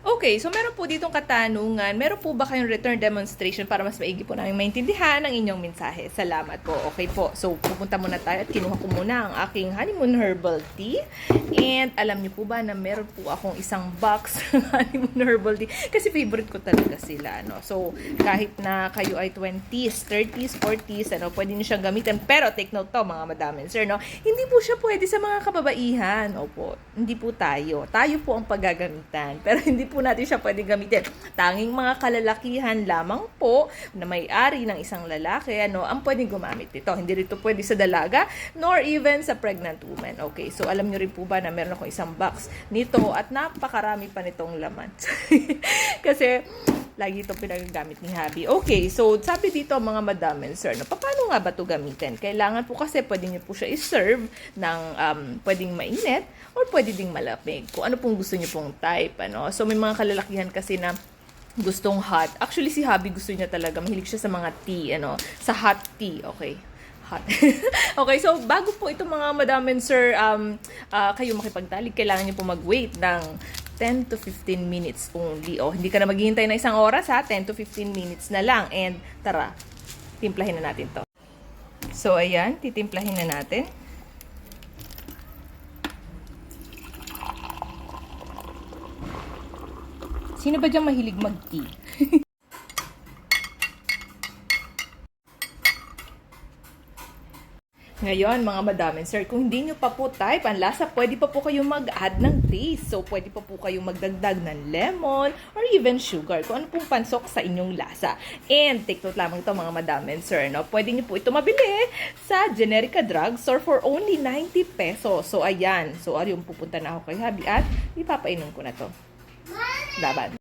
Okay, so meron po ditong katanungan. Meron po ba kayong return demonstration para mas maigi po namin maintindihan ang inyong mensahe? Salamat po. Okay po. So, pupunta muna tayo at kinuha ko muna ang aking honeymoon herbal tea. And alam niyo po ba na meron po akong isang box ng honeymoon herbal tea? Kasi favorite ko talaga sila. No? So, kahit na kayo ay 20s, 30s, 40s, pwede niyo siyang gamitin. Pero take note to, mga madam and sir, no? Hindi po siya pwede sa mga kababaihan. Opo, hindi po tayo. Tayo po ang paggagamitan. Pero hindi po natin siya pwede gamitin. Tanging mga kalalakihan lamang po na may-ari ng isang lalaki ang pwedeng gumamit nito. Hindi rito pwede sa dalaga nor even sa pregnant woman. Okay, so alam niyo rin po ba na meron ako isang box nito at napakarami pa nitong laman. Kasi lagi itong pinagagamit ni Habi. Okay, so sabi dito mga madam and sir, paano nga ba ito gamitin? Kailangan po kasi pwede niyo po siya i-serve ng pwedeng mainit or pwede ding malamig. Kung ano pong gusto niyo pong type. So may mga kalalakihan kasi na gustong hot. Actually, si Habi gusto niya talaga. Mahilig siya sa mga tea, sa hot tea. Okay. Hot. Okay, so bago po ito mga madam and sir, kayo makipagtalik, kailangan niyo po mag-wait ng 10 to 15 minutes only. Hindi ka na maghihintay na isang oras ha, 10 to 15 minutes na lang. And tara, timplahin na natin to. So ayan, titimplahin na natin. Sino ba diyang mahilig mag-tea? Ngayon, mga madam and sir, kung hindi nyo pa po type ang lasa, pwede pa po kayong mag-add ng taste. So, pwede pa po kayong magdagdag ng lemon or even sugar. Kung ano pong pansok sa inyong lasa. And, take note lamang ito mga madam and sir, pwede nyo po ito mabili sa Generica Drugstore for only 90 pesos. So, ayan. So, yung pupunta na ako kay Habi at ipapainom ko na to. Laban.